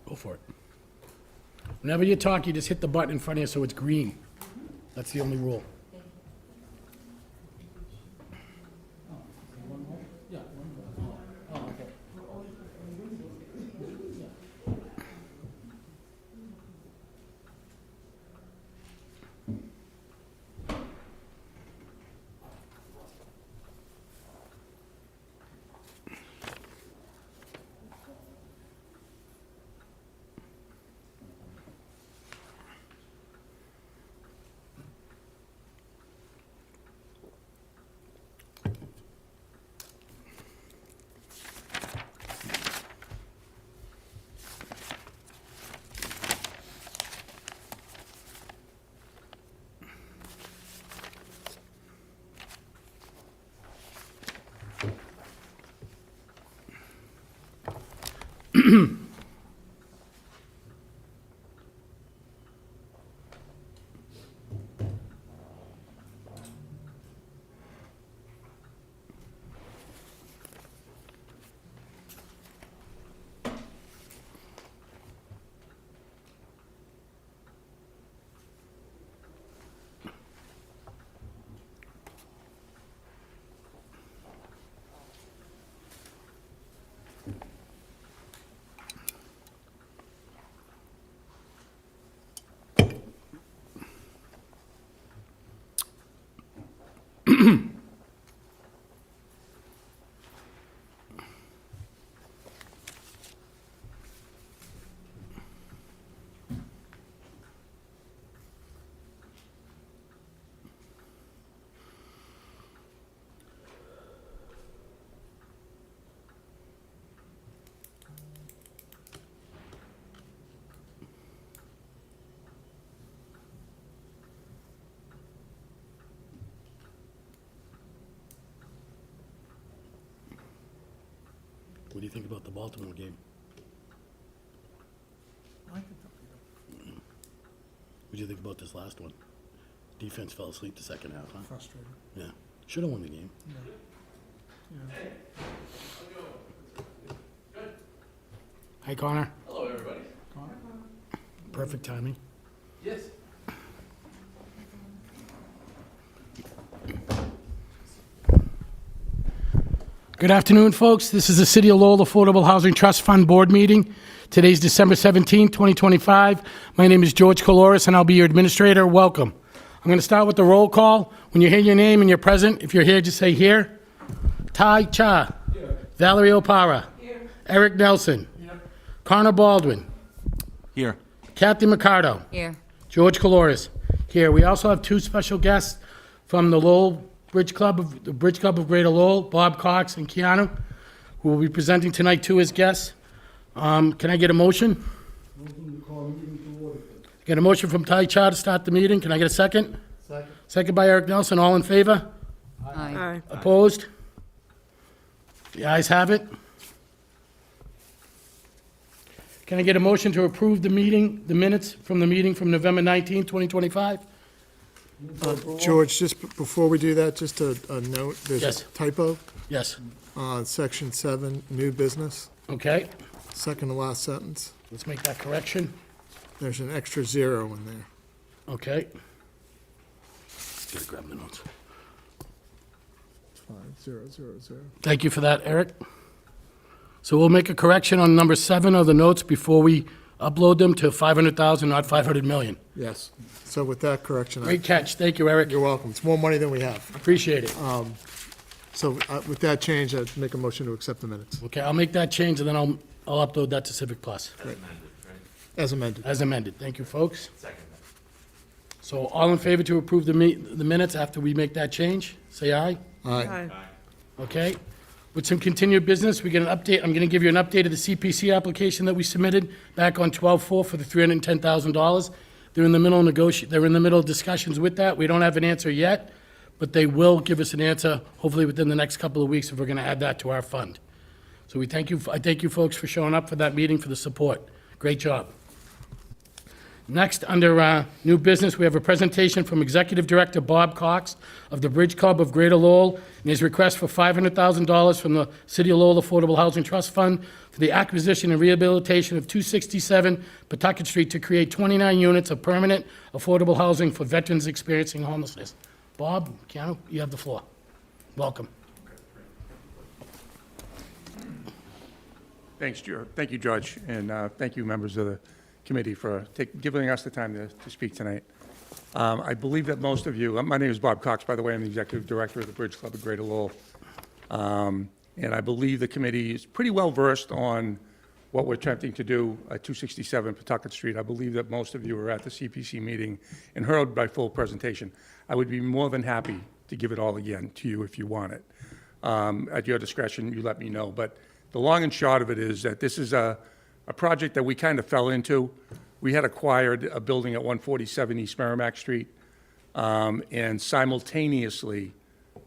Go for it. Whenever you talk, you just hit the button in front of you so it's green. That's the only rule. What do you think about the Baltimore game? What do you think about this last one? Defense fell asleep the second half, huh? Frustrated. Yeah. Should have won the game. Yeah. Hi, Connor. Hello, everybody. Perfect timing. Yes. Good afternoon, folks. This is the City of Lowell Affordable Housing Trust Fund Board meeting. Today's December 17, 2025. My name is George Coloris, and I'll be your administrator. Welcome. I'm going to start with the roll call. When you hear your name and you're present, if you're here, just say here. Tai Cha. Here. Valerie Opara. Here. Eric Nelson. Here. Connor Baldwin. Here. Kathy McCardo. Here. George Coloris. Here. We also have two special guests from the Lowell Bridge Club of Greater Lowell, Bob Cox and Keanu, who will be presenting tonight too as guests. Can I get a motion? Get a motion from Tai Cha to start the meeting. Can I get a second? Second. Second by Eric Nelson. All in favor? Aye. Opposed? The ayes have it. Can I get a motion to approve the minutes from the meeting from November 19, 2025? George, just before we do that, just a note, there's Yes. a typo Yes. on section 7, new business, Okay. second to last sentence. Let's make that correction. There's an extra 0 in there. Okay. Gotta grab the notes. It's fine, 0, 0, 0. Thank you for that, Eric. So we'll make a correction on number 7 of the notes before we upload them to 500,000, not 500 million. Yes. So with that correction, Great catch. Thank you, Eric. you're welcome. It's more money than we have. Appreciate it. So with that change, I'd make a motion to accept the minutes Okay, I'll make that change, and then I'll upload that to Civic Plus as amended. as amended. Thank you, folks. So all in favor to approve the minutes after we make that change? Say aye. Aye. Okay. With some continued business, we get an update. I'm going to give you an update of the CPC application that we submitted back on 12/4 for the $310,000. They're in the middle of discussions with that. We don't have an answer yet, but they will give us an answer hopefully within the next couple of weeks if we're going to add that to our fund. So I thank you folks for showing up for that meeting, for the support. Great job. Next, under new business, we have a presentation from Executive Director Bob Cox of the Bridge Club of Greater Lowell and his request for $500,000 from the City of Lowell Affordable Housing Trust Fund for the acquisition and rehabilitation of 267 Pawtucket Street to create 29 units of permanent affordable housing for veterans experiencing homelessness. Bob, Keanu, you have the floor. Welcome. Thanks, thank you, George, and thank you, members of the committee, for giving us the time to speak tonight. I believe that most of you, my name is Bob Cox, by the way, I'm the Executive Director of the Bridge Club of Greater Lowell, and I believe the committee is pretty well versed on what we're attempting to do at 267 Pawtucket Street. I believe that most of you were at the CPC meeting and heard my full presentation. I would be more than happy to give it all again to you if you want it. At your discretion, you let me know, but the long and short of it is that this is a project that we kind of fell into. We had acquired a building at 147 East Merrimack Street, and simultaneously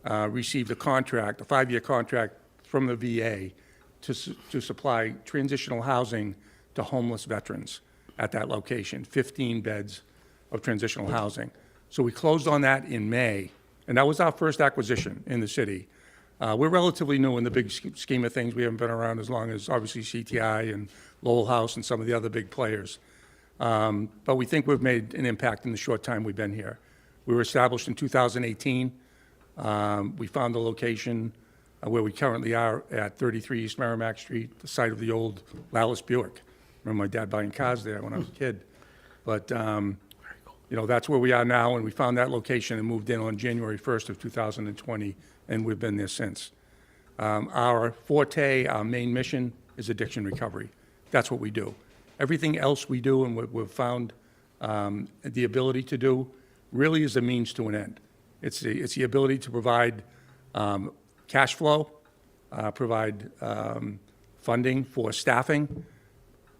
received a contract, a 5-year contract from the VA to supply transitional housing to homeless veterans at that location, 15 beds of transitional housing. So we closed on that in May, and that was our first acquisition in the city. We're relatively new in the big scheme of things. We haven't been around as long as, obviously, CTI and Lowell House and some of the other big players. But we think we've made an impact in the short time we've been here. We were established in 2018. We found the location where we currently are at 33 East Merrimack Street, the site of the old Lowell Buick. Remember my dad buying cars there when I was a kid. But, you know, that's where we are now, and we found that location and moved in on January 1st of 2020, and we've been there since. Our forte, our main mission is addiction recovery. That's what we do. Everything else we do and what we've found the ability to do really is a means to an end. It's the ability to provide cash flow, provide funding for staffing,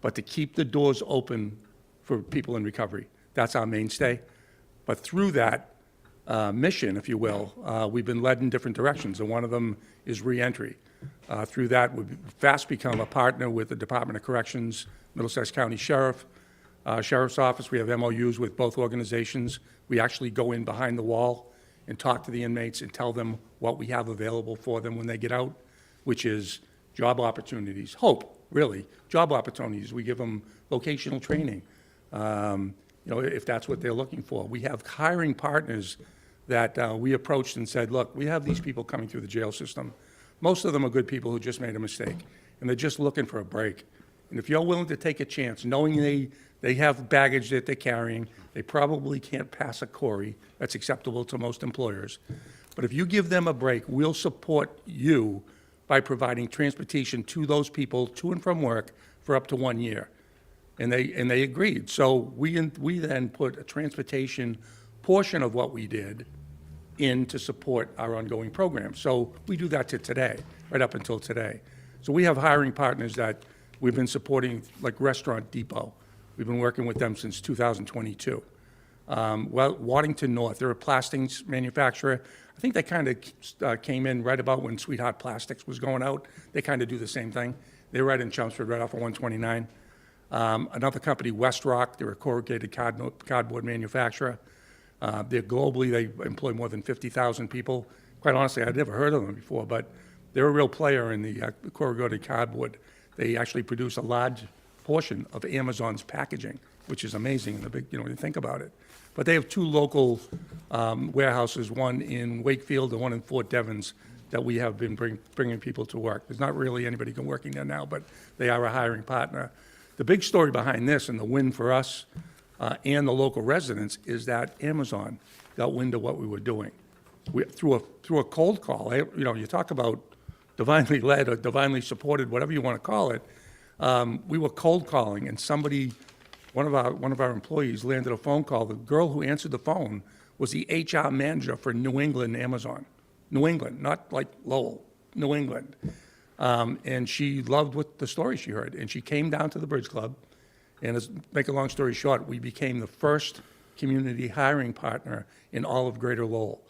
but to keep the doors open for people in recovery. That's our mainstay. But through that mission, if you will, we've been led in different directions, and one of them is reentry. Through that, we've fast become a partner with the Department of Corrections, Middlesex County Sheriff's Office. We have MOUs with both organizations. We actually go in behind the wall and talk to the inmates and tell them what we have available for them when they get out, which is job opportunities, hope, really, job opportunities. We give them vocational training, you know, if that's what they're looking for. We have hiring partners that we approached and said, look, we have these people coming through the jail system. Most of them are good people who just made a mistake, and they're just looking for a break. And if you're willing to take a chance, knowing they have baggage that they're carrying, they probably can't pass a Corey. That's acceptable to most employers. But if you give them a break, we'll support you by providing transportation to those people to and from work for up to 1 year. And they agreed. So we then put a transportation portion of what we did in to support our ongoing program. So we do that to today, right up until today. So we have hiring partners that we've been supporting, like Restaurant Depot. We've been working with them since 2022. Well, Waddington North, they're a plastics manufacturer. I think they kind of came in right about when Sweetheart Plastics was going out. They kind of do the same thing. They're right in Chelmsford, right off of 129. Another company, West Rock, they're a corrugated cardboard manufacturer. They're globally, they employ more than 50,000 people. Quite honestly, I'd never heard of them before, but they're a real player in the corrugated cardboard. They actually produce a large portion of Amazon's packaging, which is amazing in the big, you know, when you think about it. But they have two local warehouses, one in Wakefield and one in Fort Devens, that we have been bringing people to work. There's not really anybody working there now, but they are a hiring partner. The big story behind this and the win for us and the local residents is that Amazon got wind of what we were doing. Through a cold call, you know, you talk about divinely led or divinely supported, whatever you want to call it. We were cold calling, and one of our employees landed a phone call. The girl who answered the phone was the HR manager for New England Amazon. New England, not like Lowell, New England. And she loved the story she heard, and she came down to the Bridge Club, and to make a long story short, we became the first community hiring partner in all of Greater Lowell.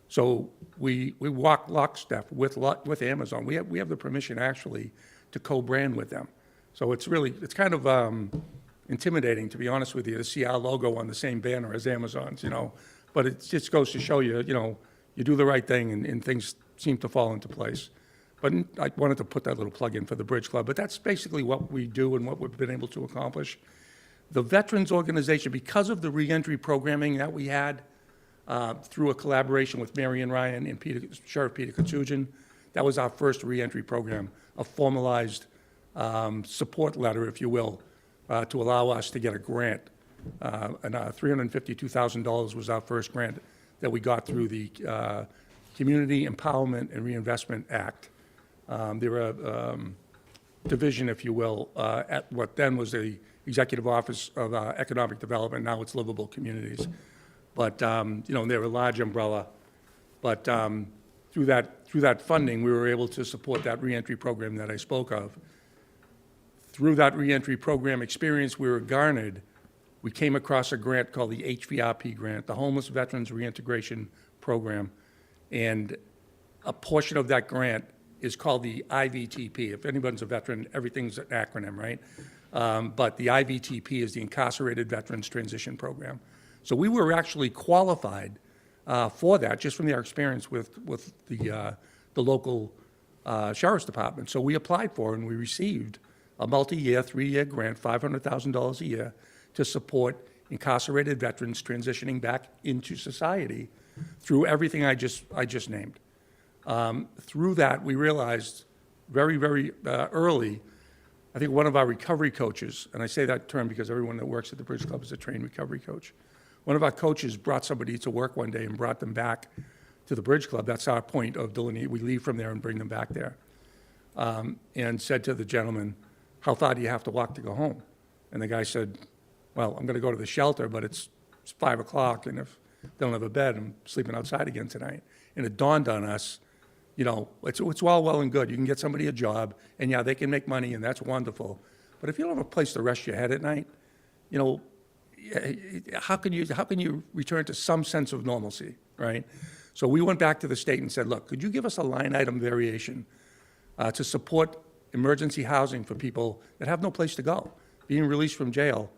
So we walk lockstep with Amazon. We have the permission actually to co-brand with them. So it's kind of intimidating, to be honest with you, to see our logo on the same banner as Amazon's, But it just goes to show you, you do the right thing and things seem to fall into place. But I wanted to put that little plug in for the Bridge Club, but that's basically what we do and what we've been able to accomplish. The Veterans Organization, because of the reentry programming that we had through a collaboration with Marion Ryan and Sheriff Peter Katsujian, that was our first reentry program, a formalized support letter, if you will, to allow us to get a grant. And $352,000 was our first grant that we got through the Community Empowerment and Reinvestment Act. They were a division, if you will, at what then was the Executive Office of Economic Development. Now it's Livable Communities. But, they're a large umbrella. But through that funding, we were able to support that reentry program that I spoke of. Through that reentry program experience we were garnered, we came across a grant called the HVRP grant, the Homeless Veterans Reintegration Program. And a portion of that grant is called the IVTP. If anyone's a veteran, everything's an acronym, right? But the IVTP is the Incarcerated Veterans Transition Program. So we were actually qualified for that just from our experience with the local sheriff's department. So we applied for and we received a multi-year, 3-year grant, $500,000 a year, to support incarcerated veterans transitioning back into society through everything I just named. Through that, we realized very, very early, I think one of our recovery coaches, and I say that term because everyone that works at the Bridge Club is a trained recovery coach. One of our coaches brought somebody to work one day and brought them back to the Bridge Club. That's our point of delineate. We leave from there and bring them back there. And said to the gentleman, "How far do you have to walk to go home?" And the guy said, "Well, I'm going to go to the shelter, but it's 5 o'clock, and if they don't have a bed, I'm sleeping outside again tonight." And it dawned on us, it's all well and good. You can get somebody a job, and yeah, they can make money, and that's wonderful. But if you don't have a place to rest your head at night, how can you return to some sense of normalcy, right? So we went back to the state and said, "Look, could you give us a line item variation to support emergency housing for people that have no place to go, being released from jail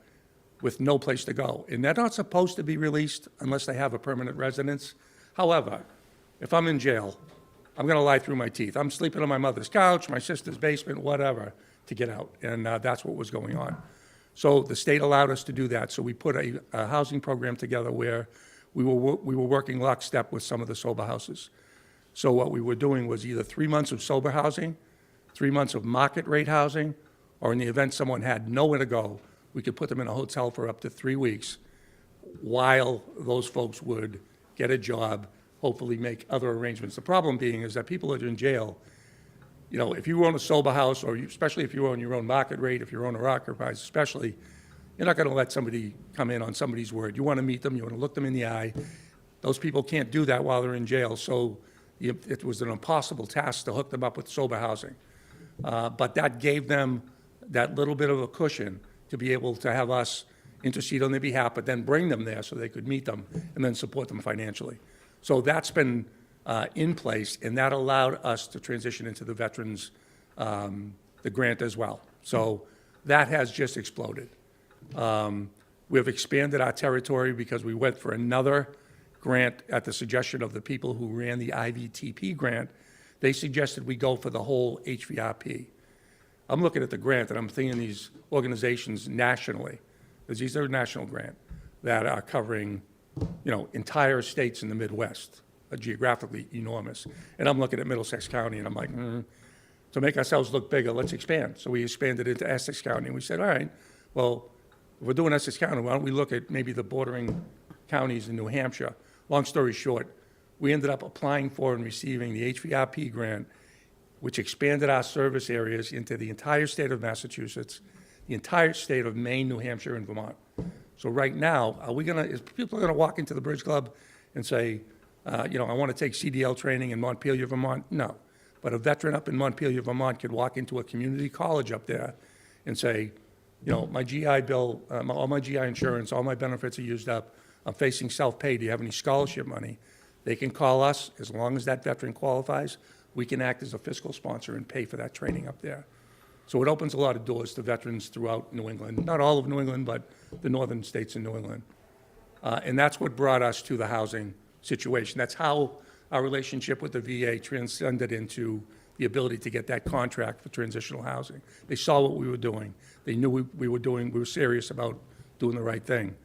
with no place to go?" And they're not supposed to be released unless they have a permanent residence. However, if I'm in jail, I'm going to lie through my teeth. I'm sleeping on my mother's couch, my sister's basement, whatever, to get out. And that's what was going on. So the state allowed us to do that. So we put a housing program together where we were working lockstep with some of the sober houses. So what we were doing was either 3 months of sober housing, 3 months of market rate housing, or in the event someone had nowhere to go, we could put them in a hotel for up to 3 weeks while those folks would get a job, hopefully make other arrangements. The problem being is that people that are in jail, if you own a sober house, or especially if you own your own market rate, if you're owner occupies especially, you're not going to let somebody come in on somebody's word. You want to meet them, you want to look them in the eye. Those people can't do that while they're in jail, so it was an impossible task to hook them up with sober housing. But that gave them that little bit of a cushion to be able to have us intercede on their behalf, but then bring them there so they could meet them and then support them financially. So that's been in place, and that allowed us to transition into the veterans, the grant as well. So that has just exploded. We have expanded our territory because we went for another grant at the suggestion of the people who ran the IVTP grant. They suggested we go for the whole HVRP. I'm looking at the grant and I'm thinking these organizations nationally, because these are a national grant, that are covering, entire states in the Midwest, geographically enormous. And I'm looking at Middlesex County and I'm like, to make ourselves look bigger, let's expand. So we expanded into Essex County and we said, all right, well, if we're doing Essex County, why don't we look at maybe the bordering counties in New Hampshire? Long story short, we ended up applying for and receiving the HVRP grant, which expanded our service areas into the entire state of Massachusetts, the entire state of Maine, New Hampshire, and Vermont. So right now, is people going to walk into the Bridge Club and say, I want to take CDL training in Montpelier, Vermont? No. But a veteran up in Montpelier, Vermont could walk into a community college up there and say, my GI bill, all my GI insurance, all my benefits are used up. I'm facing self-pay. Do you have any scholarship money? They can call us. As long as that veteran qualifies, we can act as a fiscal sponsor and pay for that training up there. So it opens a lot of doors to veterans throughout New England, not all of New England, but the northern states in New England. And that's what brought us to the housing situation. That's how our relationship with the VA transcended into the ability to get that contract for transitional housing. They saw what we were doing. They knew we were serious about doing the right thing.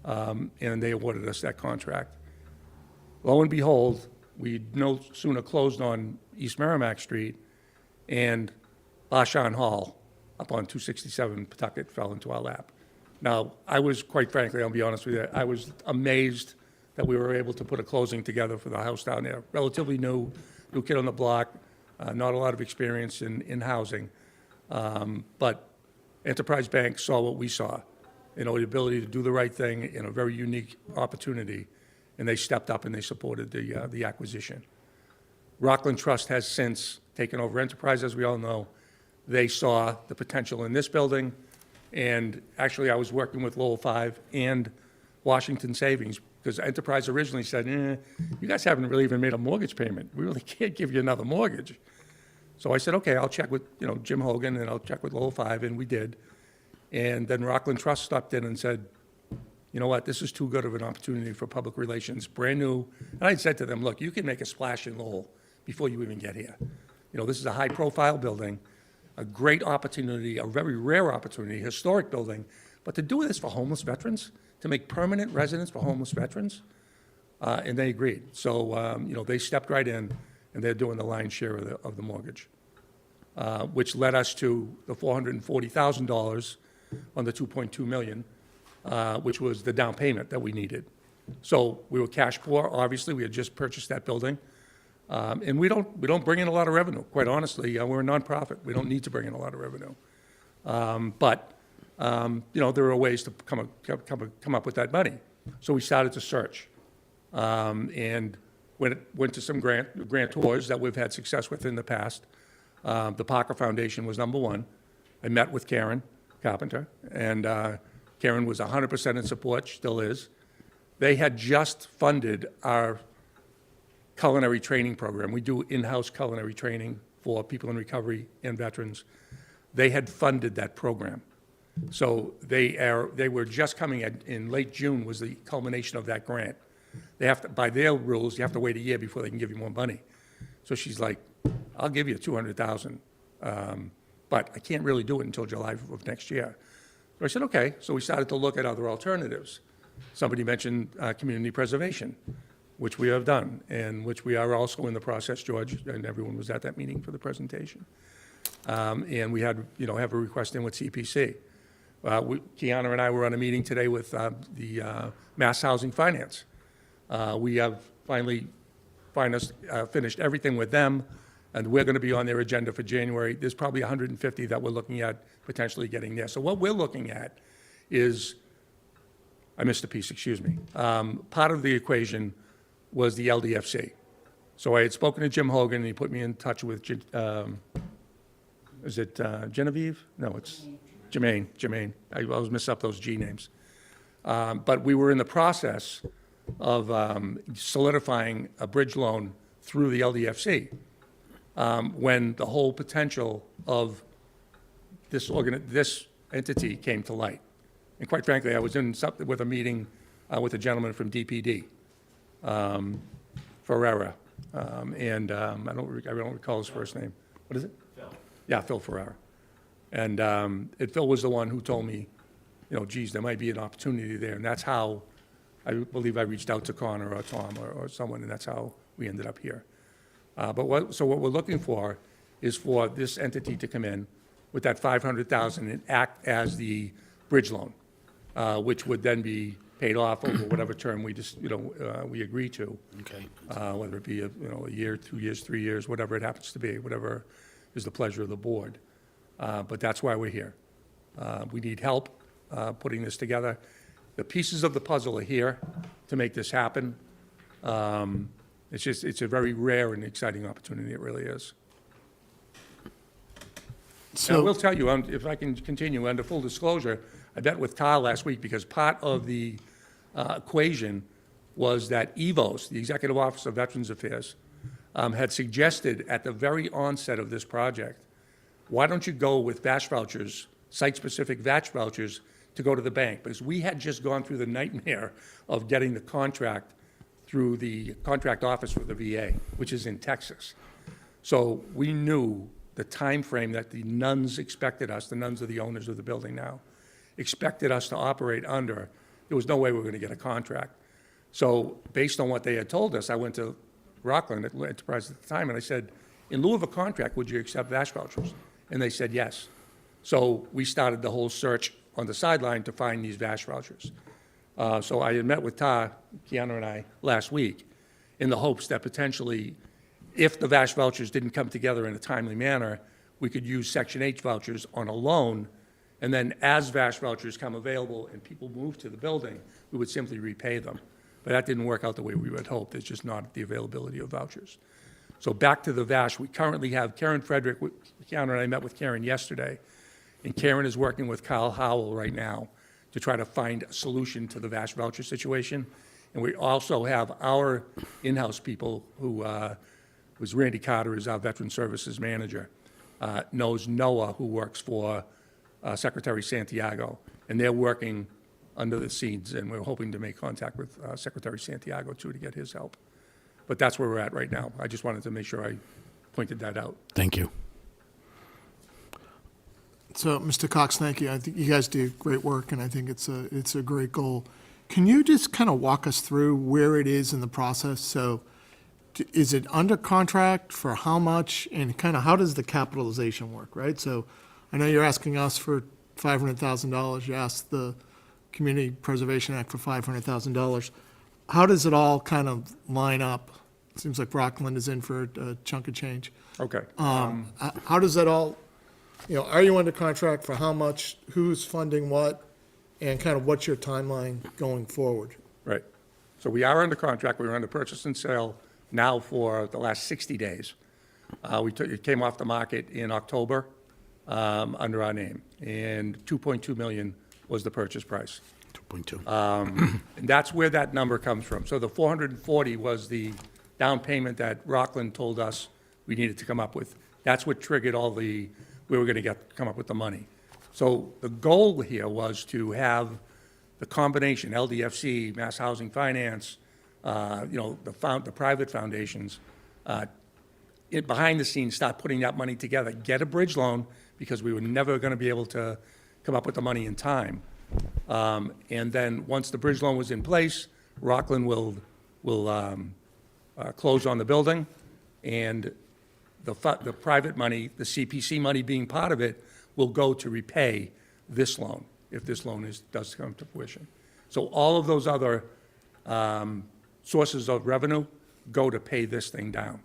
And they awarded us that contract. Lo and behold, we no sooner closed on East Merrimack Street, and Bashan Hall up on 267 Pawtucket fell into our lap. Now, I was, quite frankly, I'll be honest with you, I was amazed that we were able to put a closing together for the house down there. Relatively new kid on the block, not a lot of experience in housing. But Enterprise Bank saw what we saw, the ability to do the right thing in a very unique opportunity, and they stepped up and they supported the acquisition. Rockland Trust has since taken over Enterprise, as we all know. They saw the potential in this building, and actually I was working with Lowell 5 and Washington Savings, because Enterprise originally said, you guys haven't really even made a mortgage payment. We really can't give you another mortgage. So I said, okay, I'll check with Jim Hogan, and I'll check with Lowell 5, and we did. And then Rockland Trust stepped in and said, you know what, this is too good of an opportunity for public relations, brand new. And I said to them, look, you can make a splash in Lowell before you even get here. This is a high-profile building, a great opportunity, a very rare opportunity, historic building, but to do this for homeless veterans, to make permanent residence for homeless veterans, and they agreed. So, they stepped right in, and they're doing the lion's share of the mortgage, which led us to the $440,000 on the $2.2 million, which was the down payment that we needed. So we were cash poor, obviously. We had just purchased that building. And we don't bring in a lot of revenue, quite honestly. We're a nonprofit. We don't need to bring in a lot of revenue. But there are ways to come up with that money. So we started to search. And went to some grantors that we've had success with in the past. The Parker Foundation was number one. I met with Karen Carpenter, and Karen was 100% in support, still is. They had just funded our culinary training program. We do in-house culinary training for people in recovery and veterans. They had funded that program. So they were just coming in late June was the culmination of that grant. They have to, by their rules, you have to wait a year before they can give you more money. So she's like, I'll give you $200,000, but I can't really do it until July of next year. So I said, okay. So we started to look at other alternatives. Somebody mentioned community preservation, which we have done, and which we are also in the process, George, and everyone was at that meeting for the presentation. And we had, have a request in with CPC. Kiana and I were on a meeting today with the Mass Housing Finance. We have finally finished everything with them, and we're going to be on their agenda for January. There's probably 150 that we're looking at potentially getting there. So what we're looking at is, I missed a piece, excuse me. Part of the equation was the LDFC. So I had spoken to Jim Hogan, and he put me in touch with, is it Genevieve? No, it's Jermaine. I always mess up those G names. But we were in the process of solidifying a bridge loan through the LDFC when the whole potential of this entity came to light. And quite frankly, I was in something with a meeting with a gentleman from DPD, Ferrera, and I don't recall his first name. What is it? Phil. Yeah, Phil Ferrera. And Phil was the one who told me, geez, there might be an opportunity there. And that's how I believe I reached out to Connor or Tom or someone, and that's how we ended up here. But what we're looking for is for this entity to come in with that $500,000 and act as the bridge loan, which would then be paid off over whatever term we just, we agree to. Okay. Whether it be a year, 2 years, 3 years, whatever it happens to be, whatever is the pleasure of the board. But that's why we're here. We need help putting this together. The pieces of the puzzle are here to make this happen. It's a very rare and exciting opportunity. It really is. And I will tell you, if I can continue, under full disclosure, I met with Kyle last week because part of the equation was that EVOS, the Executive Office of Veterans Affairs, had suggested at the very onset of this project why don't you go with VASH vouchers, site-specific VASH vouchers, to go to the bank? Because we had just gone through the nightmare of getting the contract through the contract office for the VA, which is in Texas. So we knew the time frame that the nuns expected us, the nuns are the owners of the building now, expected us to operate under. There was no way we were going to get a contract. So based on what they had told us, I went to Rockland Enterprise at the time, and I said, in lieu of a contract, would you accept VASH vouchers? And they said yes. So we started the whole search on the sideline to find these VASH vouchers. So I had met with Keanu and I, last week, in the hopes that potentially, if the VASH vouchers didn't come together in a timely manner, we could use Section H vouchers on a loan, and then as VASH vouchers come available and people move to the building, we would simply repay them. But that didn't work out the way we had hoped. There's just not the availability of vouchers. So back to the VASH, we currently have Karen Frederick. Karen and I met with Karen yesterday, and Karen is working with Kyle Howell right now to try to find a solution to the VASH voucher situation. And we also have our in-house people who was Randy Carter, is our Veteran Services Manager, knows Noah, who works for Secretary Santiago, and they're working under the scenes, and we're hoping to make contact with Secretary Santiago, too, to get his help. But that's where we're at right now. I just wanted to make sure I pointed that out. Thank you. So, Mr. Cox, thank you. I think you guys do great work, and I think it's a great goal. Can you just kind of walk us through where it is in the process? So is it under contract, for how much, and kind of how does the capitalization work, right? So I know you're asking us for $500,000. You asked the Community Preservation Act for $500,000. How does it all kind of line up? It seems like Rockland is in for a chunk of change. Okay. How does that all, are you under contract for how much, who's funding what, and kind of what's your timeline going forward? Right. So we are under contract. We were under purchase and sale now for the last 60 days. It came off the market in October under our name, and $2.2 million was the purchase price. 2.2. And that's where that number comes from. So the 440 was the down payment that Rockland told us we needed to come up with. That's what triggered we were going to come up with the money. So the goal here was to have the combination, LDFC, Mass Housing Finance, the private foundations, behind the scenes, start putting that money together, get a bridge loan, because we were never going to be able to come up with the money in time. And then once the bridge loan was in place, Rockland will close on the building, and the private money, the CPC money being part of it, will go to repay this loan, if this loan does come to fruition. So all of those other sources of revenue go to pay this thing down.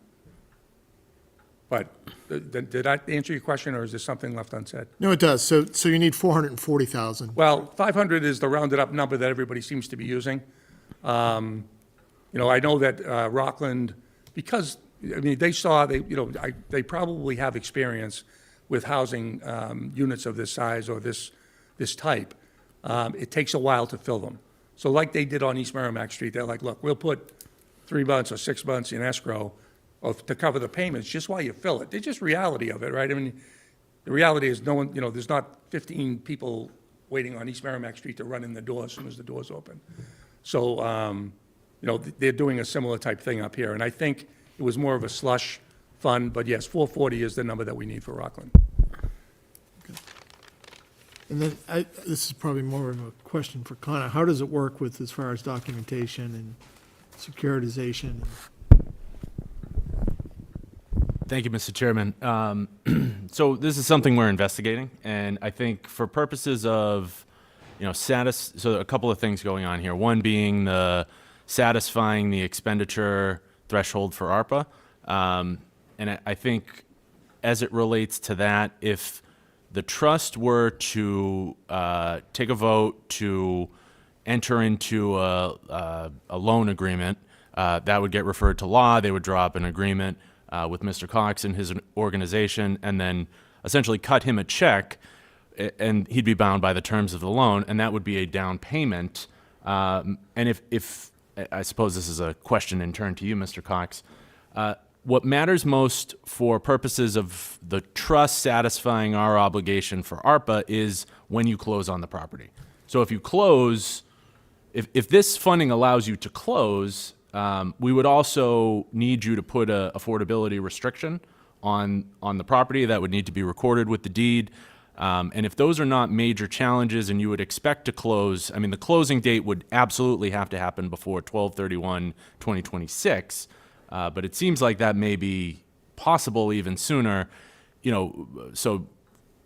But did I answer your question, or is there something left unsaid? No, it does. So you need 440,000. Well, 500 is the rounded up number that everybody seems to be using. I know that Rockland, because, they probably have experience with housing units of this size or this type. It takes a while to fill them. So like they did on East Merrimack Street, they're like, look, we'll put 3 months or 6 months in escrow to cover the payments just while you fill it. It's just reality of it, right? I mean, the reality is no one, there's not 15 people waiting on East Merrimack Street to run in the door as soon as the doors open. So, they're doing a similar type thing up here. And I think it was more of a slush fund, but yes, 440 is the number that we need for Rockland. And then this is probably more of a question for Connor. How does it work with as far as documentation and securitization? Thank you, Mr. Chairman. So this is something we're investigating, and I think for purposes of, so a couple of things going on here. One being satisfying the expenditure threshold for ARPA. And I think as it relates to that, if the trust were to take a vote to enter into a loan agreement, that would get referred to law. They would draw up an agreement with Mr. Cox and his organization, and then essentially cut him a check, and he'd be bound by the terms of the loan, and that would be a down payment. And if I suppose this is a question in turn to you, Mr. Cox, what matters most for purposes of the trust satisfying our obligation for ARPA is when you close on the property. So if you close, if this funding allows you to close, we would also need you to put a affordability restriction on the property that would need to be recorded with the deed. And if those are not major challenges and you would expect to close, I mean, the closing date would absolutely have to happen before 12/31/2026. But it seems like that may be possible even sooner. So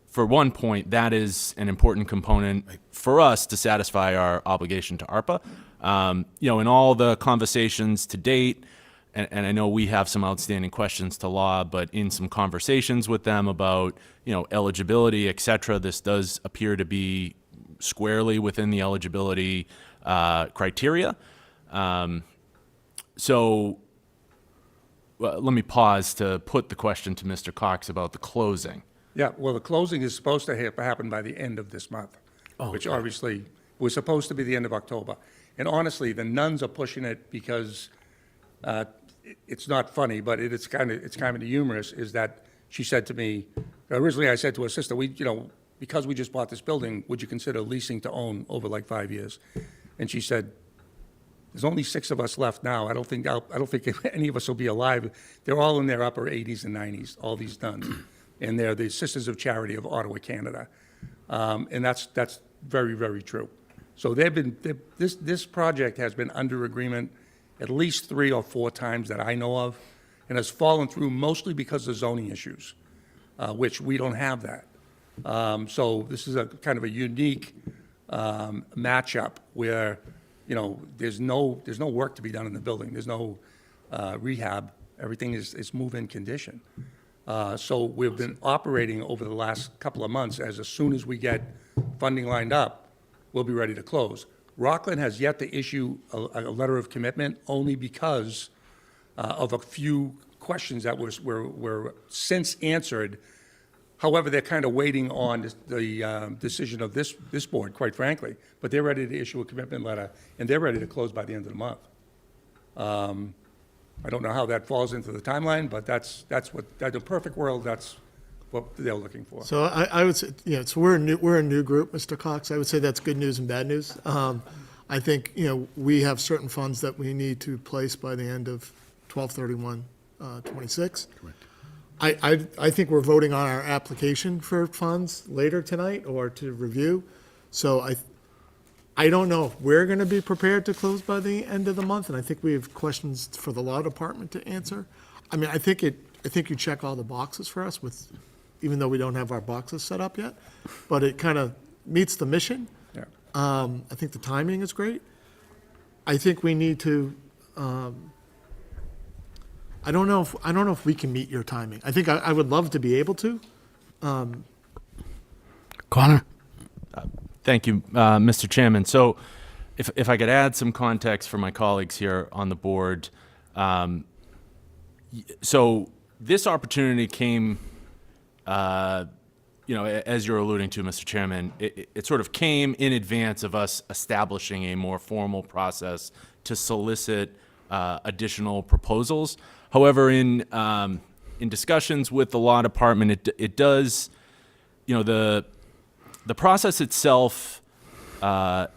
for one point, that is an important component for us to satisfy our obligation to ARPA. In all the conversations to date, and I know we have some outstanding questions to law, but in some conversations with them about, eligibility, et cetera, this does appear to be squarely within the eligibility criteria. Let me pause to put the question to Mr. Cox about the closing. Yeah, well, the closing is supposed to happen by the end of this month, which obviously was supposed to be the end of October. And honestly, the nuns are pushing it because it's not funny, but it's kind of humorous, is that she said to me, originally I said to her sister, because we just bought this building, would you consider leasing to own over like 5 years? And she said, there's only 6 of us left now. I don't think any of us will be alive. They're all in their upper 80s and 90s, all these nuns. And they're the Sisters of Charity of Ottawa, Canada. And that's very, very true. So this project has been under agreement at least 3 or 4 times that I know of, and has fallen through mostly because of zoning issues, which we don't have that. So this is a kind of a unique matchup where, there's no work to be done in the building. There's no rehab. Everything is move-in condition. So we've been operating over the last couple of months as soon as we get funding lined up, we'll be ready to close. Rockland has yet to issue a letter of commitment only because of a few questions that were since answered. However, they're kind of waiting on the decision of this board, quite frankly. But they're ready to issue a commitment letter, and they're ready to close by the end of the month. I don't know how that falls into the timeline, but that's what, in a perfect world, that's what they're looking for. So I would say, so we're a new group, Mr. Cox. I would say that's good news and bad news. I think, we have certain funds that we need to place by the end of 12/31/26. Correct. I think we're voting on our application for funds later tonight or to review. So I don't know if we're going to be prepared to close by the end of the month, and I think we have questions for the law department to answer. I mean, I think you check all the boxes for us even though we don't have our boxes set up yet, but it kind of meets the mission. Yeah. I think the timing is great. I think we need to, I don't know if we can meet your timing. I think I would love to be able to. Connor? Thank you, Mr. Chairman. So if I could add some context for my colleagues here on the board. So this opportunity came, as you're alluding to, Mr. Chairman, it sort of came in advance of us establishing a more formal process to solicit additional proposals. However, in discussions with the law department, it does, the process itself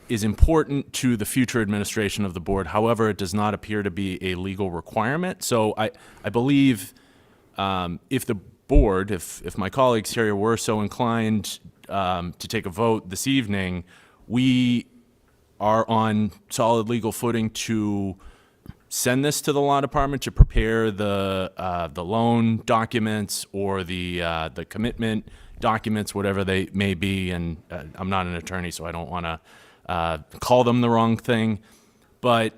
is important to the future administration of the board. However, it does not appear to be a legal requirement. So I believe if the board, if my colleagues here were so inclined to take a vote this evening, we are on solid legal footing to send this to the law department to prepare the loan documents or the commitment documents, whatever they may be. And I'm not an attorney, so I don't want to call them the wrong thing. But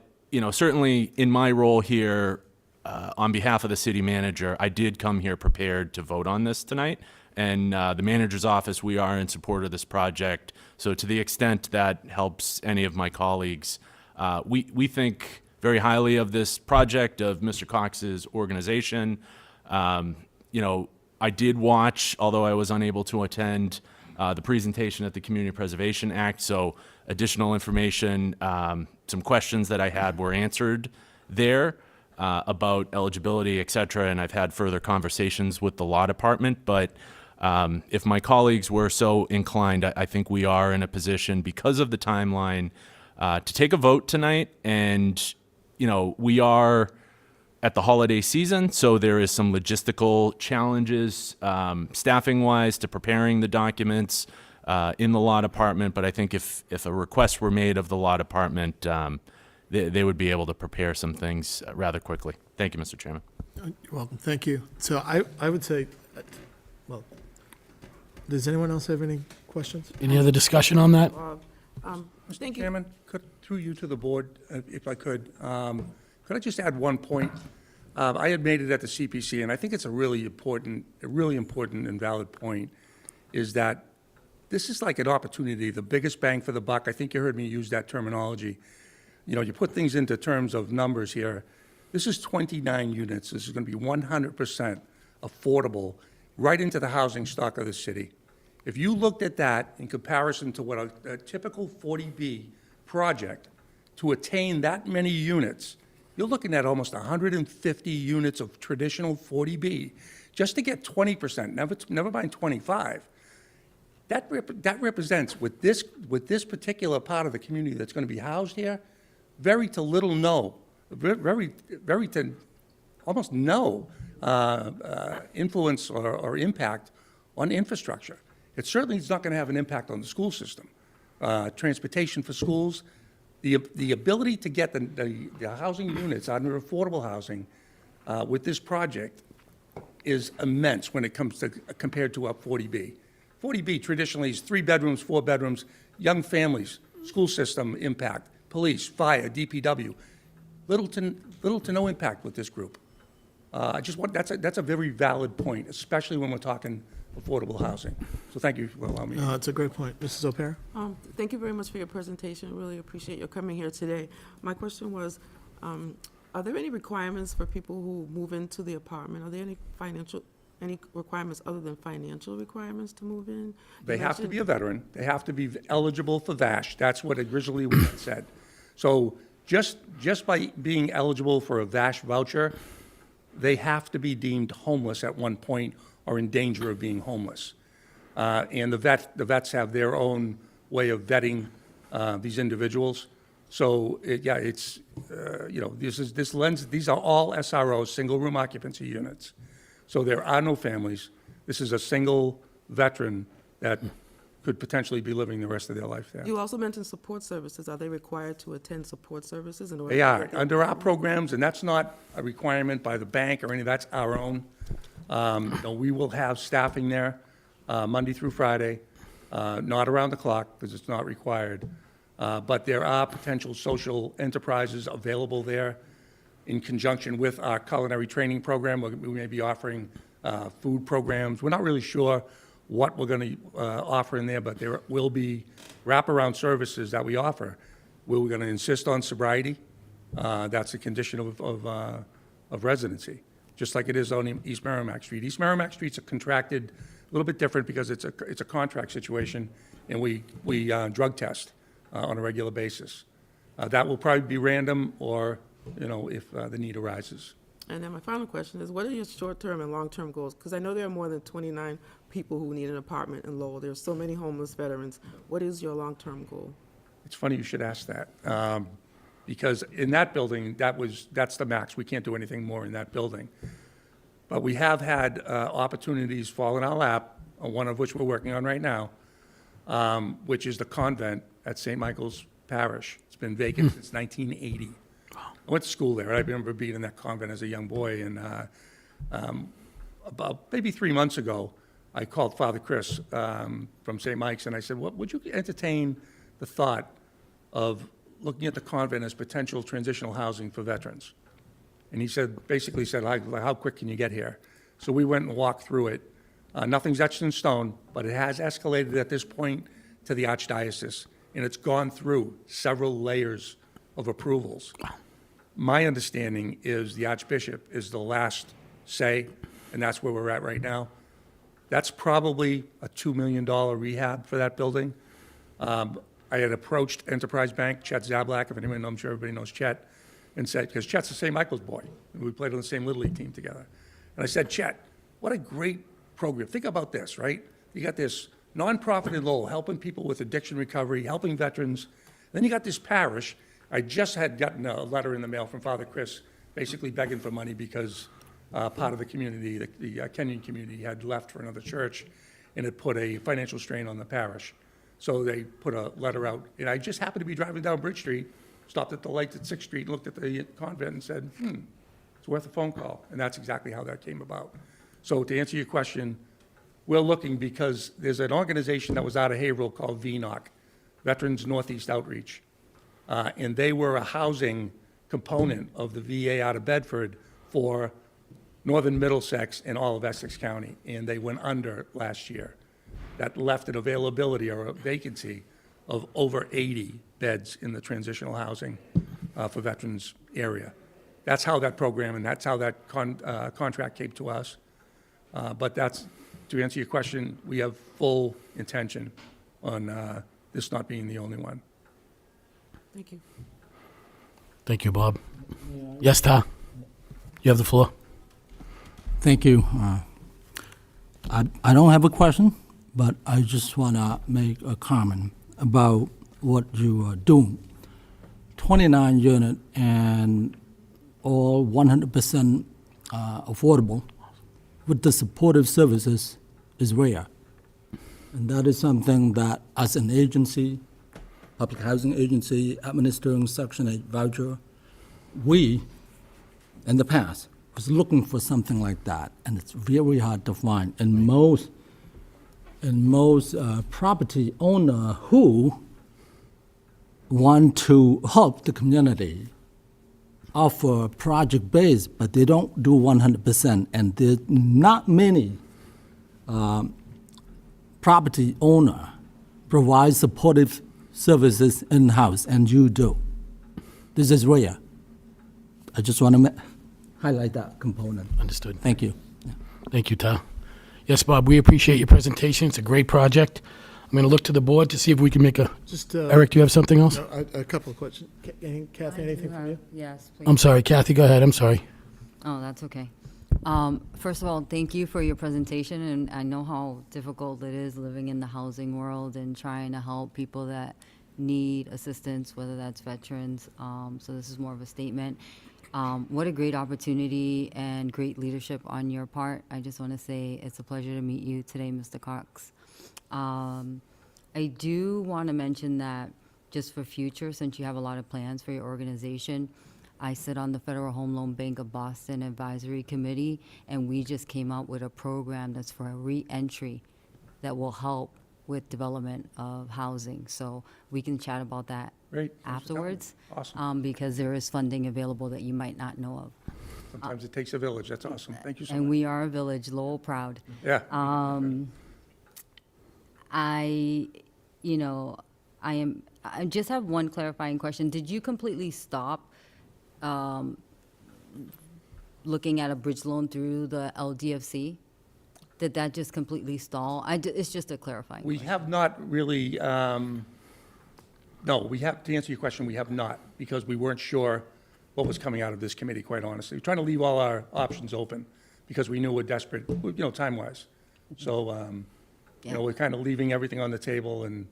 certainly in my role here, on behalf of the city manager, I did come here prepared to vote on this tonight. And the manager's office, we are in support of this project. So to the extent that helps any of my colleagues, we think very highly of this project, of Mr. Cox's organization. I did watch, although I was unable to attend, the presentation at the Community Preservation Act. So additional information, some questions that I had were answered there. about eligibility, et cetera, and I've had further conversations with the law department. But if my colleagues were so inclined, I think we are in a position, because of the timeline, to take a vote tonight. And, we are at the holiday season, so there is some logistical challenges, staffing-wise, to preparing the documents in the law department. But I think if a request were made of the law department, they would be able to prepare some things rather quickly. Thank you, Mr. Chairman. You're welcome, thank you. So I would say, well, does anyone else have any questions? Any other discussion on that? Mr. Chairman, through you to the board, if I could I just add one point? I had made it at the CPC, and I think it's a really important and valid point, is that this is like an opportunity, the biggest bang for the buck. I think you heard me use that terminology. You put things into terms of numbers here. This is 29 units. This is going to be 100% affordable right into the housing stock of the city. If you looked at that in comparison to what a typical 40B project, to attain that many units, you're looking at almost 150 units of traditional 40B just to get 20%, never mind 25. That represents, with this particular part of the community that's going to be housed here, very to little no, very to almost no influence or impact on infrastructure. It certainly is not going to have an impact on the school system. Transportation for schools, the ability to get the housing units under affordable housing with this project is immense when it comes to compared to a 40B. 40B traditionally is 3 bedrooms, 4 bedrooms, young families, school system impact, police, fire, DPW. Little to no impact with this group. That's a very valid point, especially when we're talking affordable housing. So thank you for allowing me. No, it's a great point. Mrs. O'Para? Thank you very much for your presentation. Really appreciate your coming here today. My question was, are there any requirements for people who move into the apartment? Are there any requirements other than financial requirements to move in? They have to be a veteran. They have to be eligible for VASH. That's what originally was said. So just by being eligible for a VASH voucher, they have to be deemed homeless at one point or in danger of being homeless. And the vets have their own way of vetting these individuals. So these are all SROs, single room occupancy units. So there are no families. This is a single veteran that could potentially be living the rest of their life there. You also mentioned support services. Are they required to attend support services in order? They are, under our programs, and that's not a requirement by the bank or any, that's our own. We will have staffing there Monday through Friday, not around the clock because it's not required. But there are potential social enterprises available there in conjunction with our culinary training program. We may be offering food programs. We're not really sure what we're going to offer in there, but there will be wraparound services that we offer. We're going to insist on sobriety. That's a condition of residency, just like it is on East Merrimack Street. East Merrimack Street's a contracted, a little bit different because it's a contract situation, and we drug test on a regular basis. That will probably be random or, if the need arises. And then my final question is, what are your short-term and long-term goals? Because I know there are more than 29 people who need an apartment in Lowell. There are so many homeless veterans. What is your long-term goal? It's funny you should ask that, because in that building, that's the max. We can't do anything more in that building. But we have had opportunities fall in our lap, one of which we're working on right now, which is the convent at St. Michael's Parish. It's been vacant since 1980. I went to school there. I remember being in that convent as a young boy, and about maybe 3 months ago, I called Father Chris from St. Mike's, and I said, would you entertain the thought of looking at the convent as potential transitional housing for veterans? And he basically said, how quick can you get here? So we went and walked through it. Nothing's etched in stone, but it has escalated at this point to the Archdiocese, and it's gone through several layers of approvals. My understanding is the Archbishop is the last say, and that's where we're at right now. That's probably a $2 million rehab for that building. I had approached Enterprise Bank, Chet Zablak, if anyone, I'm sure everybody knows Chet, and said, because Chet's the St. Michael's boy, and we played on the same Little League team together. And I said, Chet, what a great program. Think about this, right? You got this nonprofit in Lowell helping people with addiction recovery, helping veterans. Then you got this parish. I just had gotten a letter in the mail from Father Chris, basically begging for money because part of the community, the Kenyan community, had left for another church, and it put a financial strain on the parish. So they put a letter out, and I just happened to be driving down Bridge Street, stopped at the lights at 6th Street, and looked at the convent and said, it's worth a phone call. And that's exactly how that came about. So to answer your question, we're looking because there's an organization that was out of Haverhill called VNOC, Veterans Northeast Outreach. And they were a housing component of the VA out of Bedford for northern Middlesex and all of Essex County. And they went under last year. That left an availability or a vacancy of over 80 beds in the transitional housing for veterans area. That's how that program and that's how that contract came to us. But that's, to answer your question, we have full intention on this not being the only one. Thank you. Thank you, Bob. Yes, Ta? You have the floor. Thank you. I don't have a question, but I just want to make a comment about what you are doing. 29 unit and all 100% affordable with the supportive services is rare. And that is something that as an agency, public housing agency, administering Section 8 voucher, we, in the past, was looking for something like that, and it's very hard to find. And most property owner who want to help the community offer project-based, but they don't do 100%, and there's not many property owner provide supportive services in-house, and you do. This is rare. I just want to highlight that component. Understood. Thank you. Thank you, Ta. Yes, Bob, we appreciate your presentation. It's a great project. I'm going to look to the board to see if we can make a... Just, Eric, do you have something else? a couple of questions. Kathy, anything from you? Yes, please. I'm sorry, Kathy, go ahead. I'm sorry. Oh, that's okay. First of all, thank you for your presentation, and I know how difficult it is living in the housing world and trying to help people that need assistance, whether that's veterans. So this is more of a statement. What a great opportunity and great leadership on your part. I just want to say it's a pleasure to meet you today, Mr. Cox. I do want to mention that just for future, since you have a lot of plans for your organization, I sit on the Federal Home Loan Bank of Boston Advisory Committee, and we just came out with a program that's for a re-entry that will help with development of housing. So we can chat about that Great. Thanks for coming. afterwards. Awesome. Because there is funding available that you might not know of. Sometimes it takes a village. That's awesome. Thank you so And much. we are a village, Lowell proud. Yeah. I just have one clarifying question. Did you completely stop looking at a bridge loan through the LDFC? Did that just completely stall? It's just a clarifying We question. have not really, no, we have, to answer your question, we have not, because we weren't sure what was coming out of this committee, quite honestly. We're trying to leave all our options open, because we knew we're desperate, time-wise. So, we're kind of leaving everything on the table, and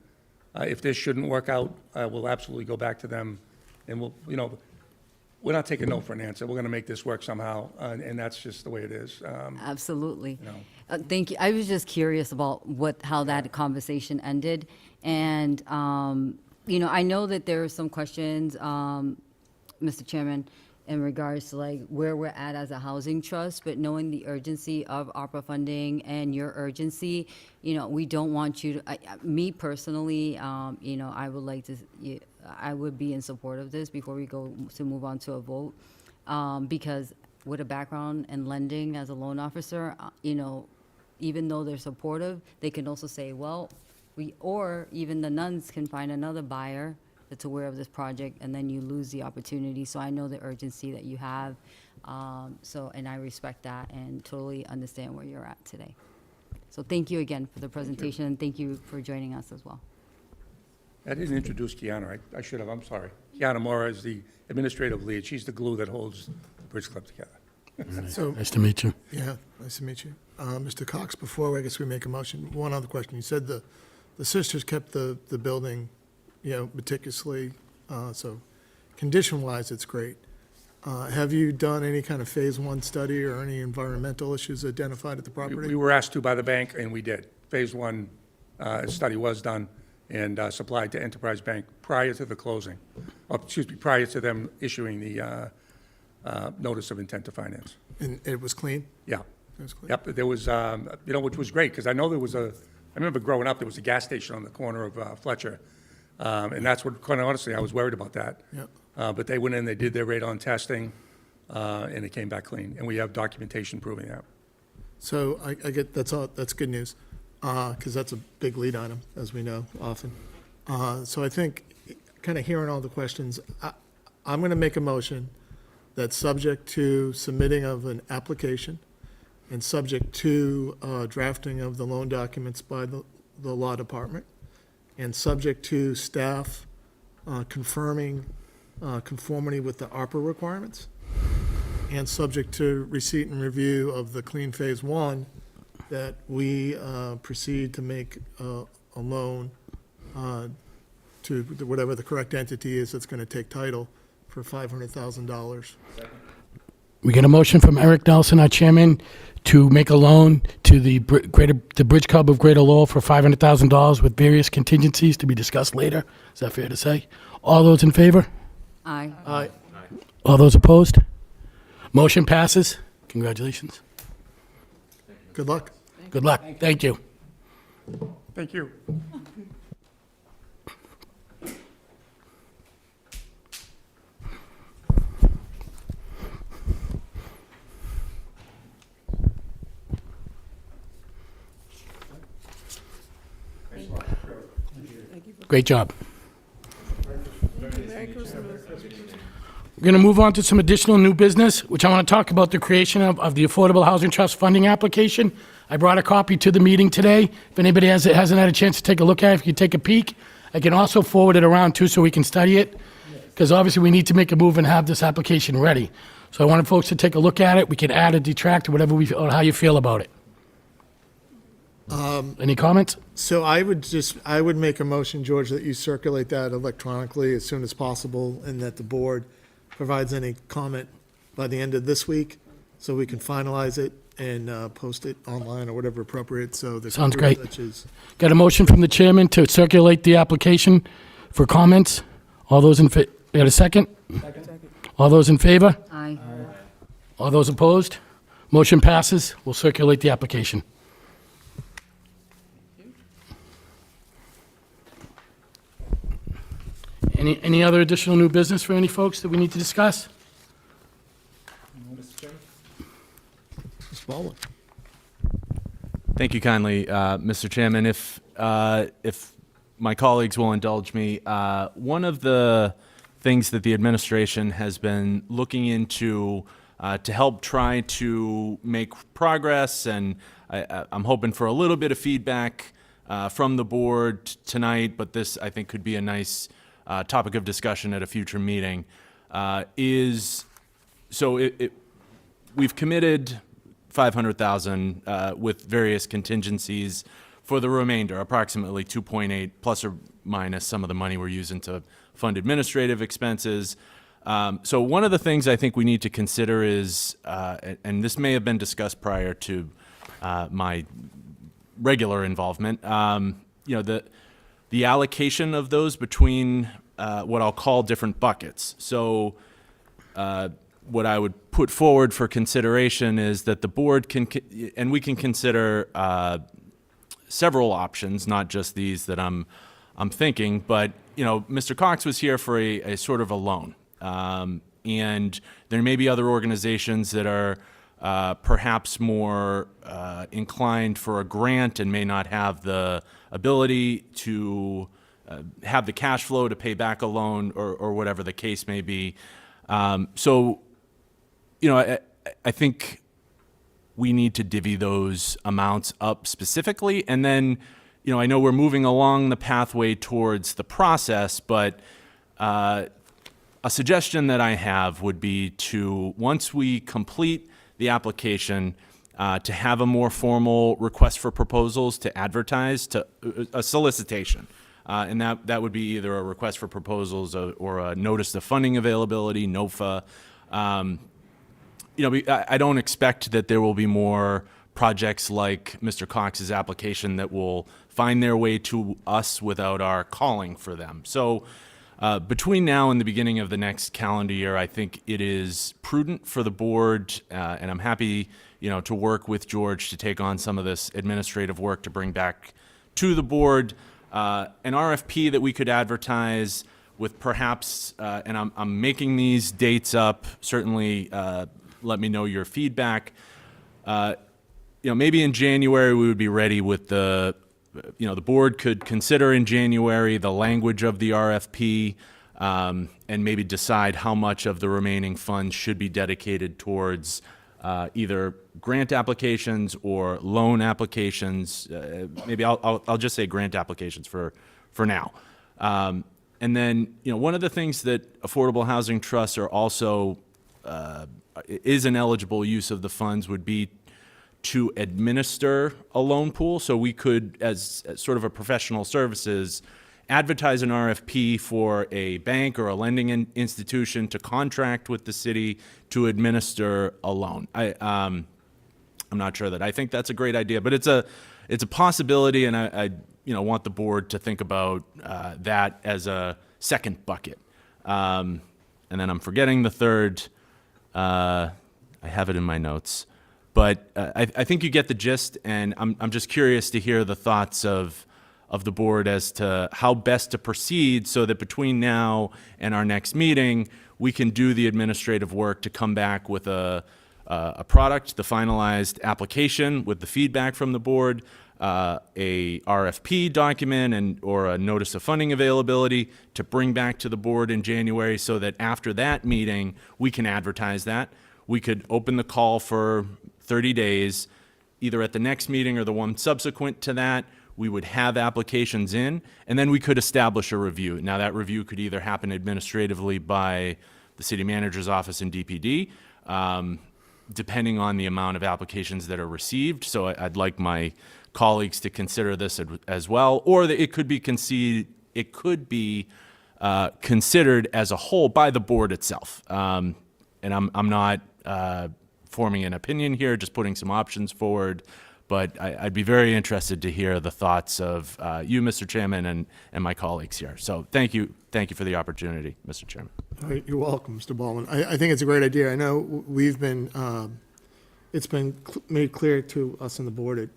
if this shouldn't work out, we'll absolutely go back to them, and we're not taking no for an answer. We're going to make this work somehow, and that's just the way it is. Absolutely. know. Thank you. I was just curious about how that conversation ended. And, I know that there are some questions, Mr. Chairman, in regards to like where we're at as a housing trust, but knowing the urgency of ARPA funding and your urgency, we don't want you to, me personally, I would like to, I would be in support of this before we go to move on to a vote. Because with a background in lending as a loan officer, even though they're supportive, they can also say, well, or even the nuns can find another buyer that's aware of this project, and then you lose the opportunity. So I know the urgency that you have, and I respect that and totally understand where you're at today. So thank you again for the presentation, and thank you for joining us as well. I didn't introduce Kiana. I should have, I'm sorry. Kiana Mora is the administrative lead. She's the glue that holds the Bridge Club together. So, Nice to meet you. yeah, nice to meet you. Mr. Cox, before I guess we make a motion, one other question. You said the sisters kept the building, meticulously, so condition-wise, it's great. Have you done any kind of Phase 1 study or any environmental issues identified at the We property? were asked to by the bank, and we did. Phase 1 study was done and supplied to Enterprise Bank prior to the closing, prior to them issuing the notice of intent to finance. And it was clean? Yeah. It was clean? Yep, there was, which was great, because I know I remember growing up, there was a gas station on the corner of Fletcher, and that's what, quite honestly, I was worried about that. Yep. But they went in, they did their radon testing, and it came back clean, and we have documentation proving that. So I get, that's good news, because that's a big lead item, as we know, often. So I think, kind of hearing all the questions, I'm going to make a motion that's subject to submitting of an application and subject to drafting of the loan documents by the law department, and subject to staff confirming conformity with the ARPA requirements, and subject to receipt and review of the clean Phase 1, that we proceed to make a loan to whatever the correct entity is that's going to take title for $500,000. We get a motion from Eric Nelson, our chairman, to make a loan to the Bridge Club of Greater Lowell for $500,000 with various contingencies to be discussed later. Is that fair to say? All those in favor? Aye. Aye. All those opposed? Motion passes. Congratulations. Good luck. Good luck. Thank you. Thank you. Great job. Merry Christmas. We're going to move on to some additional new business, which I want to talk about the creation of the Affordable Housing Trust funding application. I brought a copy to the meeting today. If anybody hasn't had a chance to take a look at it, if you could take a peek. I can also forward it around too so we can study it, because obviously we need to make a move and have this application ready. So I wanted folks to take a look at it. We can add or detract, whatever or how you feel about it. Any comments? So I would make a motion, George, that you circulate that electronically as soon as possible, and that the board provides any comment by the end of this week, so we can finalize it and post it online or whatever appropriate, so the. Sounds great. Such as, Got a motion from the chairman to circulate the application for comments. All those in favor? Got a second? Second. All those in favor? Aye. All those opposed? Motion passes. We'll circulate the application. Any other additional new business for any folks that we need to discuss? Ms. Baldwin. Thank you kindly, Mr. Chairman. If my colleagues will indulge me, one of the things that the administration has been looking into to help try to make progress, and I'm hoping for a little bit of feedback from the board tonight, but this, I think, could be a nice topic of discussion at a future meeting, we've committed $500,000 with various contingencies for the remainder, approximately 2.8 plus or minus some of the money we're using to fund administrative expenses. So one of the things I think we need to consider is, and this may have been discussed prior to my regular involvement, the allocation of those between what I'll call different buckets. So what I would put forward for consideration is that the board can, and we can consider several options, not just these that I'm thinking, but Mr. Cox was here for a sort of a loan. And there may be other organizations that are perhaps more inclined for a grant and may not have the ability to have the cash flow to pay back a loan or whatever the case may be. I think we need to divvy those amounts up specifically, and then, I know we're moving along the pathway towards the process, but a suggestion that I have would be to, once we complete the application, to have a more formal request for proposals to advertise, to a solicitation. And that would be either a request for proposals or a notice of funding availability, NOFA. I don't expect that there will be more projects like Mr. Cox's application that will find their way to us without our calling for them. So between now and the beginning of the next calendar year, I think it is prudent for the board, and I'm happy, to work with George to take on some of this administrative work to bring back to the board an RFP that we could advertise with perhaps, and I'm making these dates up, certainly let me know your feedback. Maybe in January we would be ready with the board could consider in January the language of the RFP and maybe decide how much of the remaining funds should be dedicated towards either grant applications or loan applications. Maybe I'll just say grant applications for now. And then, one of the things that affordable housing trusts are also is an eligible use of the funds would be to administer a loan pool. So we could, as sort of a professional services, advertise an RFP for a bank or a lending institution to contract with the city to administer a loan. I'm not sure that I think that's a great idea, but it's a possibility, and I want the board to think about that as a second bucket. And then I'm forgetting the third. I have it in my notes. But I think you get the gist, and I'm just curious to hear the thoughts of the board as to how best to proceed so that between now and our next meeting, we can do the administrative work to come back with a product, the finalized application with the feedback from the board, a RFP document or a notice of funding availability to bring back to the board in January so that after that meeting, we can advertise that. We could open the call for 30 days, either at the next meeting or the one subsequent to that. We would have applications in, and then we could establish a review. Now, that review could either happen administratively by the city manager's office in DPD, depending on the amount of applications that are received. So I'd like my colleagues to consider this as well, or that it could be considered as a whole by the board itself. And I'm not forming an opinion here, just putting some options forward. But I'd be very interested to hear the thoughts of you, Mr. Chairman, and my colleagues here. So thank you for the opportunity, Mr. Chairman. All right, you're welcome, Mr. Baldwin. I think it's a great idea. I know we've been, it's been made clear to us on the board at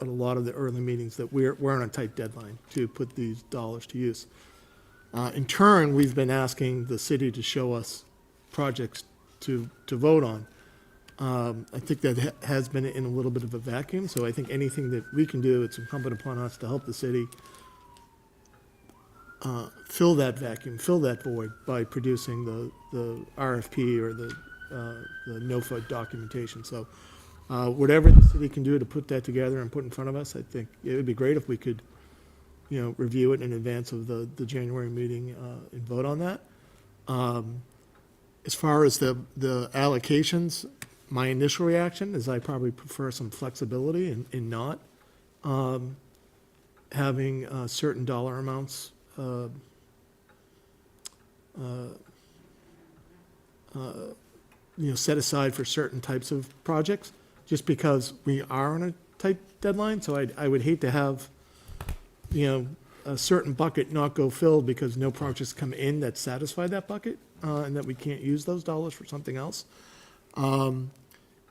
a lot of the early meetings that we're on a tight deadline to put these dollars to use. In turn, we've been asking the city to show us projects to vote on. I think that has been in a little bit of a vacuum, so I think anything that we can do, it's incumbent upon us to help the city fill that vacuum, fill that void by producing the RFP or the NOFA documentation. So whatever the city can do to put that together and put in front of us, I think it would be great if we could, review it in advance of the January meeting and vote on that. As far as the allocations, my initial reaction is I probably prefer some flexibility in not having certain dollar amounts set aside for certain types of projects, just because we are on a tight deadline. So I would hate to have, a certain bucket not go filled because no projects come in that satisfy that bucket, and that we can't use those dollars for something else.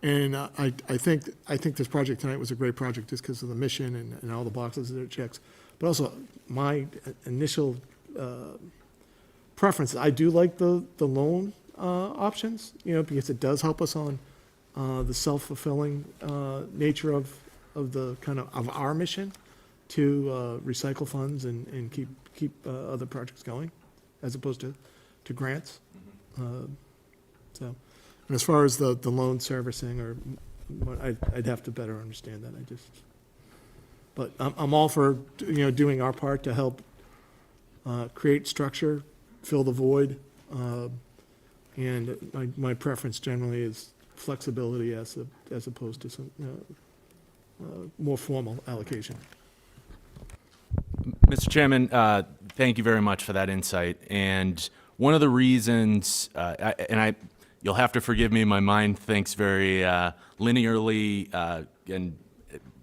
And I think this project tonight was a great project just because of the mission and all the boxes that it checks. But also, my initial preference, I do like the loan options, because it does help us on the self-fulfilling nature of the kind of our mission to recycle funds and keep other projects going, as opposed to grants. So. And as far as the loan servicing, or I'd have to better understand that. But I'm all for, doing our part to help create structure, fill the void. And my preference generally is flexibility as opposed to some more formal allocation. Mr. Chairman, thank you very much for that insight. And one of the reasons, you'll have to forgive me, my mind thinks very linearly and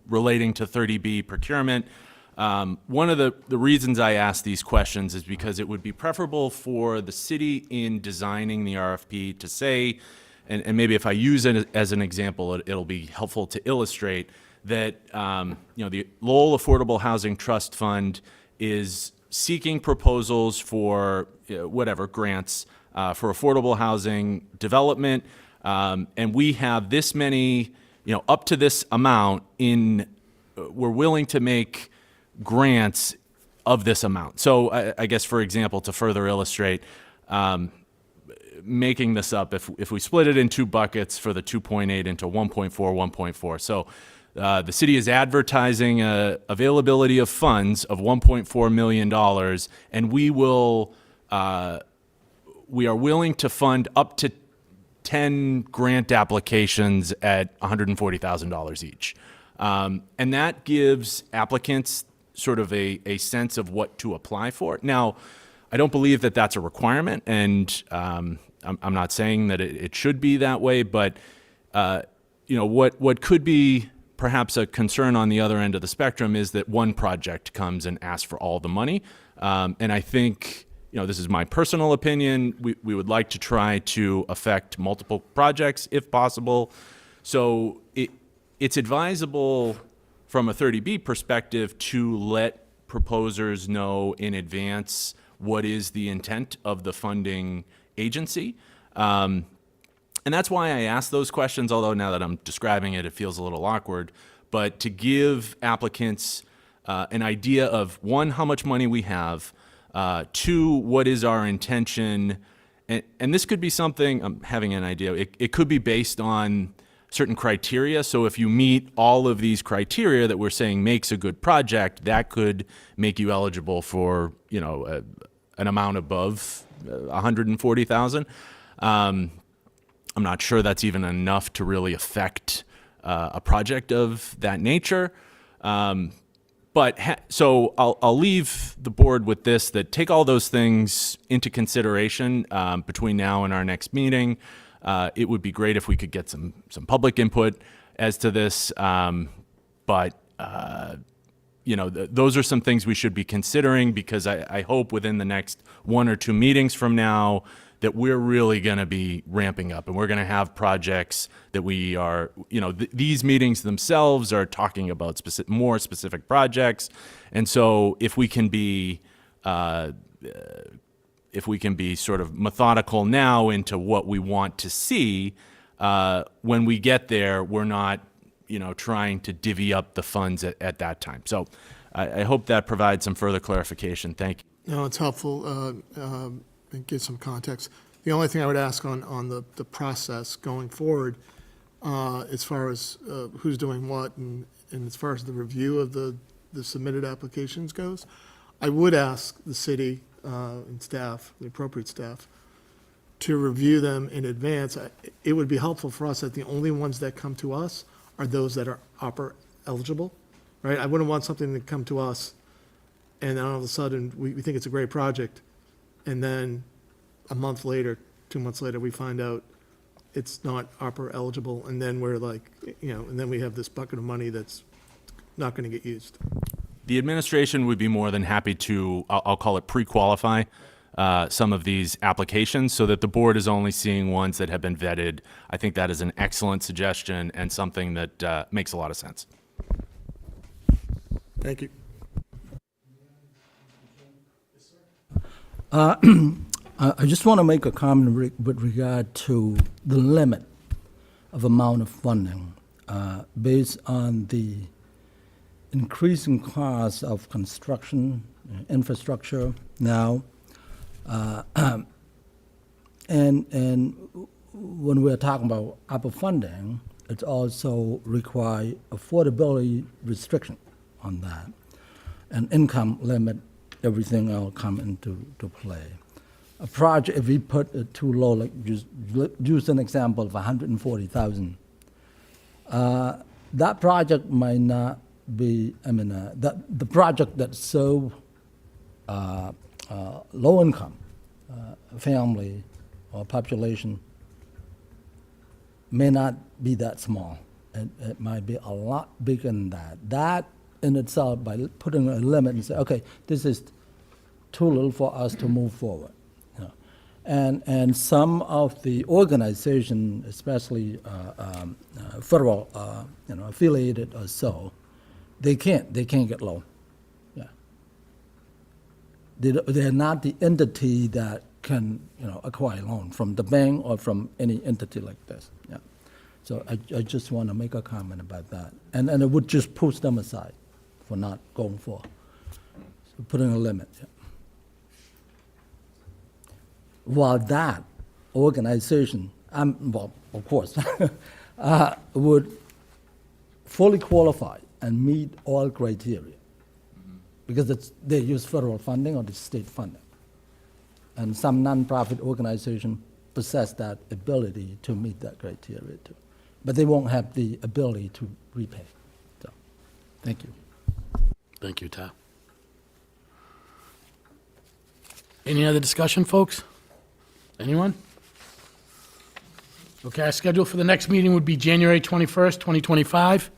relating to 30B procurement. One of the reasons I ask these questions is because it would be preferable for the city in designing the RFP to say, and maybe if I use it as an example, it'll be helpful to illustrate that the Lowell Affordable Housing Trust Fund is seeking proposals for whatever grants for affordable housing development, and we have this many, up to this amount we're willing to make grants of this amount. So I guess, for example, to further illustrate, making this up, if we split it in two buckets for the 2.8 into 1.4, 1.4. So the city is advertising availability of funds of $1.4 million, and we are willing to fund up to 10 grant applications at $140,000 each. And that gives applicants sort of a sense of what to apply for. Now, I don't believe that that's a requirement, and I'm not saying that it should be that way, but what could be perhaps a concern on the other end of the spectrum is that one project comes and asks for all the money. And I think, this is my personal opinion, we would like to try to affect multiple projects if possible. So it's advisable from a 30B perspective to let proposers know in advance what is the intent of the funding agency. And that's why I ask those questions, although now that I'm describing it, it feels a little awkward. But to give applicants an idea of, one, how much money we have, two, what is our intention, and this could be something, I'm having an idea, it could be based on certain criteria. So if you meet all of these criteria that we're saying makes a good project, that could make you eligible for, an amount above 140,000. I'm not sure that's even enough to really affect a project of that nature. So I'll leave the board with this, that take all those things into consideration between now and our next meeting. It would be great if we could get some public input as to this, those are some things we should be considering, because I hope within the next 1 or 2 meetings from now that we're really going to be ramping up, and we're going to have projects that we are, these meetings themselves are talking about more specific projects. And so if we can be sort of methodical now into what we want to see, when we get there, we're not, trying to divvy up the funds at that time. So I hope that provides some further clarification. Thank you. No, it's helpful, and give some context. The only thing I would ask on the process going forward, as far as who's doing what, and as far as the review of the submitted applications goes, I would ask the city and staff, the appropriate staff, to review them in advance. It would be helpful for us that the only ones that come to us are those that are OPER eligible, right? I wouldn't want something to come to us and then all of a sudden we think it's a great project, and then a month later, 2 months later, we find out it's not OPER eligible, and then we're like, and then we have this bucket of money that's not going to get used. The administration would be more than happy to, I'll call it pre-qualify some of these applications so that the board is only seeing ones that have been vetted. I think that is an excellent suggestion and something that makes a lot of sense. Thank you. I just want to make a comment with regard to the limit of amount of funding based on the increasing cost of construction infrastructure now, and when we're talking about upper funding, it also require affordability restriction. on that. And income limit, everything else come into to play. A project, if we put it too low, like use an example of 140,000, that project might not be, the project that's so low income family or population may not be that small. It might be a lot bigger than that. That in itself, by putting a limit and say, okay, this is too little for us to move forward. You know. And some of the organization, especially federal, affiliated or so, they can't get loan. Yeah. They're not the entity that can, acquire loan from the bank or from any entity like this. Yeah. So I just want to make a comment about that. And it would just push them aside for not going for. So putting a limit. Yeah. While that organization, well, of course, would fully qualify and meet all criteria because they use federal funding or the state funding. And some nonprofit organization possess that ability to meet that criteria too. But they won't have the ability to repay. So, thank you. Thank you, Tal. Any other discussion, folks? Anyone? Okay, our schedule for the next meeting would be January 21st, 2025.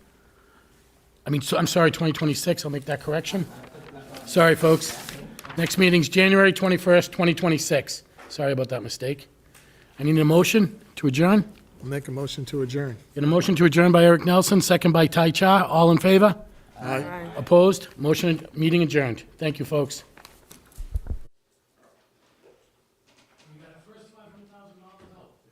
I'm sorry, 2026, I'll make that correction. Sorry, folks. Next meeting's January 21st, 2026. Sorry about that mistake. I need a motion to adjourn. I'll make a motion to adjourn. Get a motion to adjourn by Eric Nelson, second by Tai Cha. All in favor? Aye. Opposed? Meeting adjourned. Thank you, folks.